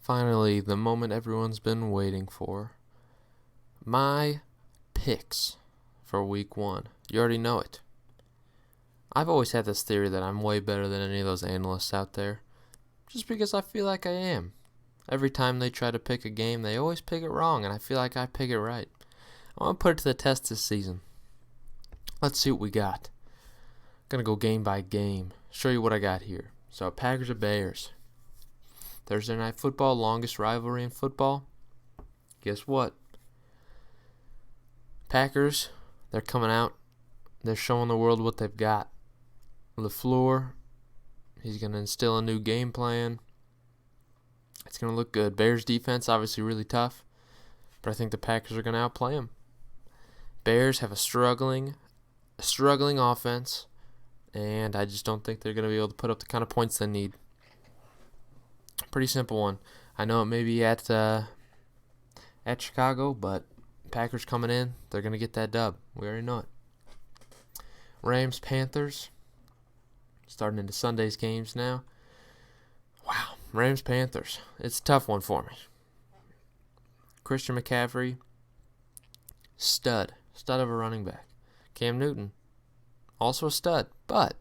Finally, the moment everyone's been waiting for. My picks for week 1. You already know it. I've always had this theory that I'm way better than any of those analysts out there, just because I feel like I am. Every time they try to pick a game, they always pick it wrong, and I feel like I pick it right. I want to put it to the test this season. Let's see what we got. Gonna go game by game, show you what I got here. So, Packers or Bears. Thursday Night Football, longest rivalry in football. Guess what? Packers, they're coming out. They're showing the world what they've got. LaFleur, he's going to instill a new game plan. It's going to look good. Bears defense, obviously really tough, but I think the Packers are going to outplay them. Bears have a struggling offense, and I just don't think they're going to be able to put up the kind of points they need. Pretty simple one. I know it may be at Chicago, but Packers coming in, they're going to get that dub. We already know it. Rams, Panthers, starting into Sunday's games now. Wow, Rams, Panthers. It's a tough one for me. Christian McCaffrey, stud of a running back. Cam Newton, also a stud, but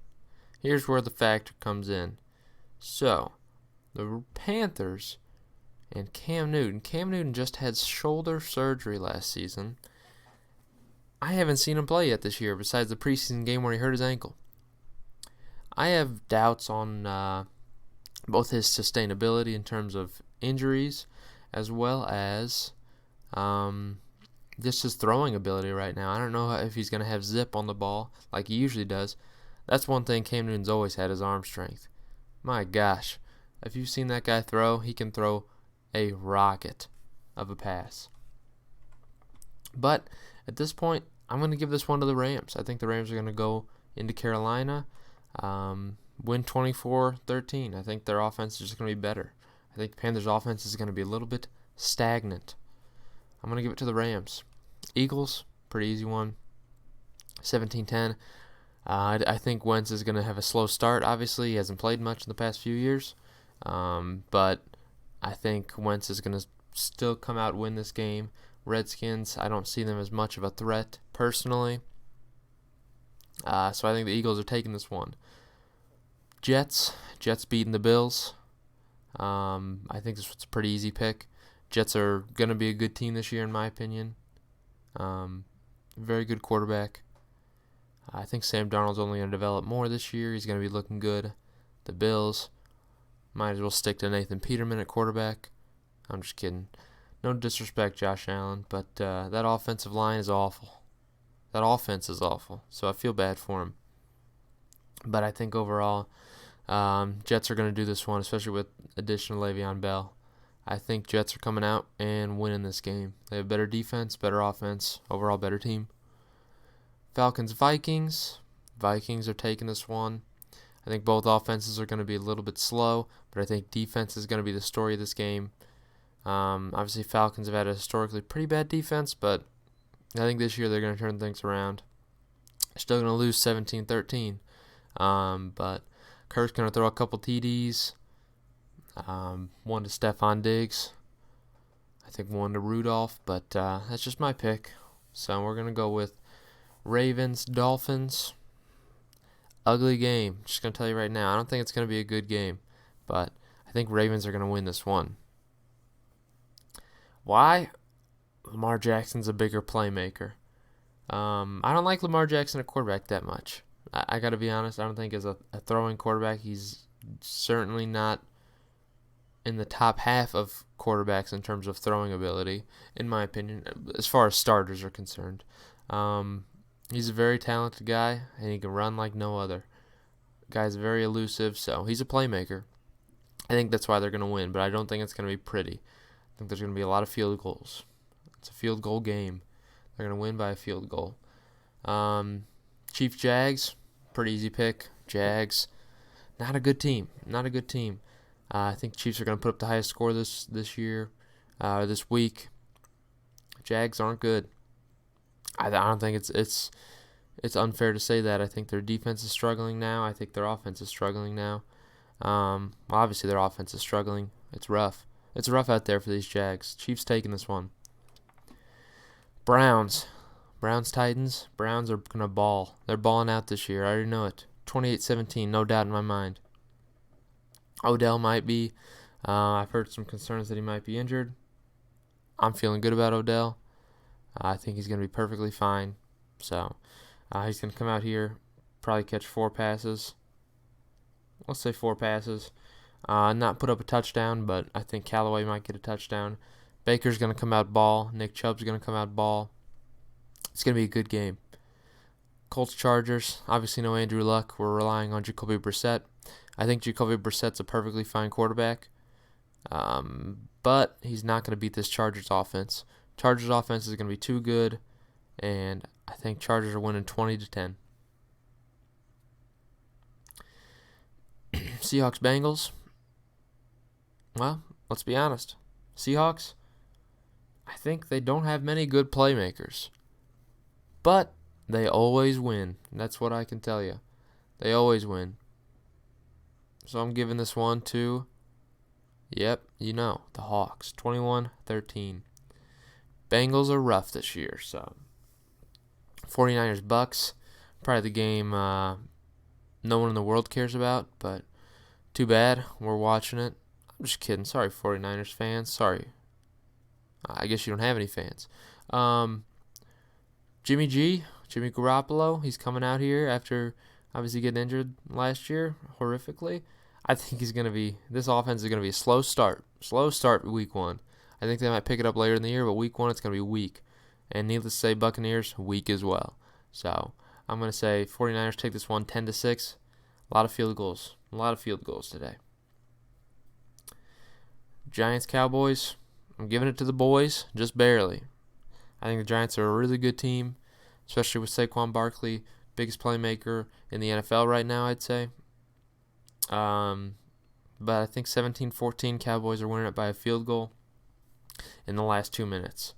here's where the factor comes in. So, the Panthers and Cam Newton just had shoulder surgery last season. I haven't seen him play yet this year besides the preseason game where he hurt his ankle. I have doubts on both his sustainability in terms of injuries as well as just his throwing ability right now. I don't know if he's going to have zip on the ball like he usually does. That's one thing Cam Newton's always had, his arm strength. My gosh. If you've seen that guy throw, he can throw a rocket of a pass. But at this point, I'm going to give this one to the Rams. I think the Rams are going to go into Carolina, win 24-13. I think their offense is just going to be better. I think the Panthers' offense is going to be a little bit stagnant. I'm going to give it to the Rams. Eagles, pretty easy one, 17-10. I think Wentz is going to have a slow start. Obviously, he hasn't played much in the past few years. But I think Wentz is going to still come out and win this game. Redskins, I don't see them as much of a threat personally. So I think the Eagles are taking this one. Jets beating the Bills. I think this was a pretty easy pick. Jets are going to be a good team this year in my opinion. Very good quarterback. I think Sam Darnold's only going to develop more this year. He's going to be looking good. The Bills, might as well stick to Nathan Peterman at quarterback. I'm just kidding. No disrespect, Josh Allen, but that offensive line is awful. That offense is awful, so I feel bad for him. But I think overall, Jets are going to do this one, especially with addition of Le'Veon Bell. I think Jets are coming out and winning this game. They have better defense, better offense, overall better team. Falcons, Vikings. Vikings are taking this one. I think both offenses are going to be a little bit slow, but I think defense is going to be the story of this game. Obviously, Falcons have had a historically pretty bad defense, but I think this year they're going to turn things around. Still going to lose 17-13, but Kirk's going to throw a couple TDs, one to Stephon Diggs, I think one to Rudolph, but that's just my pick. So we're going to go with Ravens, Dolphins. Ugly game. Just going to tell you right now. I don't think it's going to be a good game, but I think Ravens are going to win this one. Why? Lamar Jackson's a bigger playmaker. I don't like Lamar Jackson at quarterback that much. I got to be honest. I don't think as a throwing quarterback, he's certainly not in the top half of quarterbacks in terms of throwing ability, in my opinion, as far as starters are concerned. He's a very talented guy, and he can run like no other. Guy's very elusive, so he's a playmaker. I think that's why they're going to win, but I don't think it's going to be pretty. I think there's going to be a lot of field goals. It's a field goal game. They're going to win by a field goal. Chiefs, Jags, pretty easy pick. Jags, not a good team. I think Chiefs are going to put up the highest score this week. Jags aren't good. I don't think it's unfair to say that. I think their defense is struggling now. I think their offense is struggling now. Obviously, their offense is struggling. It's rough. It's rough out there for these Jags. Chiefs taking this one. Browns. Titans. Browns are going to ball. They're balling out this year. I already know it. 28-17, no doubt in my mind. Odell might be. I've heard some concerns that he might be injured. I'm feeling good about Odell. I think he's going to be perfectly fine. So he's going to come out here, probably catch 4 passes. Let's say 4 passes. Not put up a touchdown, but I think Callaway might get a touchdown. Baker's going to come out ball. Nick Chubb's going to come out ball. It's going to be a good game. Colts Chargers. Obviously no Andrew Luck. We're relying on Jacoby Brissett. I think Jacoby Brissett's a perfectly fine quarterback. But he's not going to beat this Chargers offense. Chargers offense is going to be too good, and I think Chargers are winning 20-10. Seahawks Bengals. Well, let's be honest. Seahawks, I think they don't have many good playmakers. But they always win. That's what I can tell you. They always win. So I'm giving this one to, the Hawks. 21-13. Bengals are rough this year, so 49ers Bucks, probably the game no one in the world cares about, but too bad. We're watching it. I'm just kidding. Sorry, 49ers fans. Sorry. I guess you don't have any fans. Jimmy Garoppolo, he's coming out here after obviously getting injured last year horrifically. I think this offense is going to be a slow start week 1. I think they might pick it up later in the year, but week 1 it's going to be weak. And needless to say, Buccaneers, weak as well. So I'm going to say 49ers take this one 10-6. A lot of field goals today. Giants Cowboys, I'm giving it to the boys, just barely. I think the Giants are a really good team, especially with Saquon Barkley, biggest playmaker in the NFL right now, I'd say. But I think 17-14 Cowboys are winning it by a field goal in the last 2 minutes.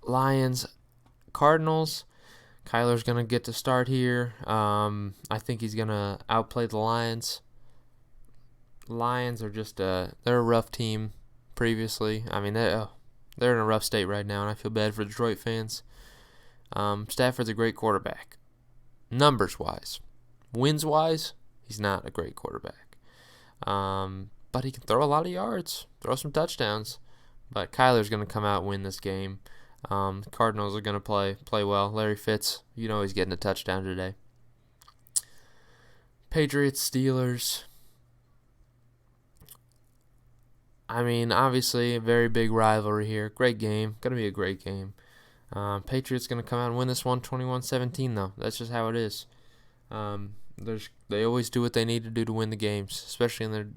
Lions Cardinals. Kyler's going to get to start here. I think he's going to outplay the Lions. Lions are just they're a rough team previously. I mean, they're in a rough state right now, and I feel bad for Detroit fans. Stafford's a great quarterback. Numbers-wise. Wins-wise, he's not a great quarterback. But he can throw a lot of yards, throw some touchdowns. But Kyler's going to come out and win this game. Cardinals are going to play well. Larry Fitz, he's getting a touchdown today. Patriots, Steelers. I mean, obviously, a very big rivalry here. Great game. Going to be a great game. Patriots going to come out and win this one 21-17, though. That's just how it is. They always do what they need to do to win the games, especially in their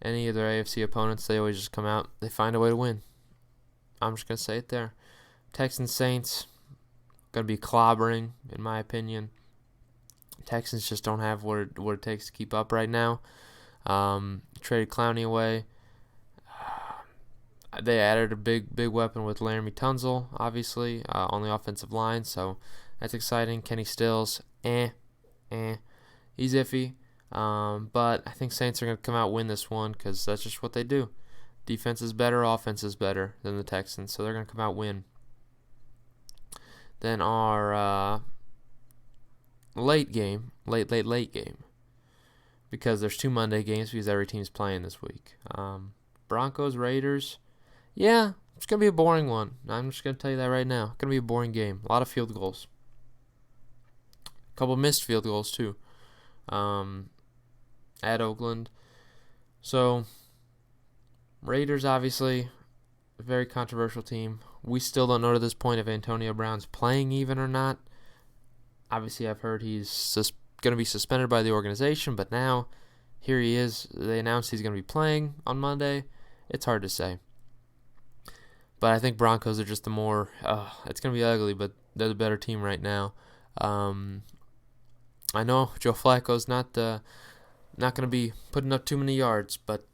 any of their AFC opponents. They always just come out. They find a way to win. I'm just going to say it there. Texans, Saints, going to be clobbering, in my opinion. Texans just don't have what it takes to keep up right now. Traded Clowney away. They added a big weapon with Laramie Tunsil, obviously, on the offensive line, so that's exciting. Kenny Stills, he's iffy. But I think Saints are going to come out and win this one because that's just what they do. Defense is better, offense is better than the Texans, so they're going to come out and win. Then our late game, because there's 2 Monday games because every team's playing this week. Broncos, Raiders, yeah, it's going to be a boring one. I'm just going to tell you that right now. It's going to be a boring game. A lot of field goals. A couple missed field goals, too, at Oakland. So, Raiders, obviously, a very controversial team. We still don't know to this point if Antonio Brown's playing even or not. Obviously, I've heard he's going to be suspended by the organization, but now here he is. They announced he's going to be playing on Monday. It's hard to say. But I think Broncos are just the more it's going to be ugly, but they're the better team right now. I know Joe Flacco's not going to be putting up too many yards, but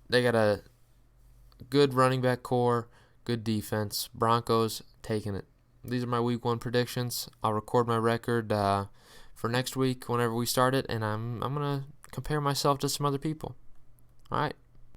they got a good running back core, good defense. Broncos taking it. These are my week 1 predictions. I'll record my record for next week whenever we start it, and I'm gonna compare myself to some other people. All right.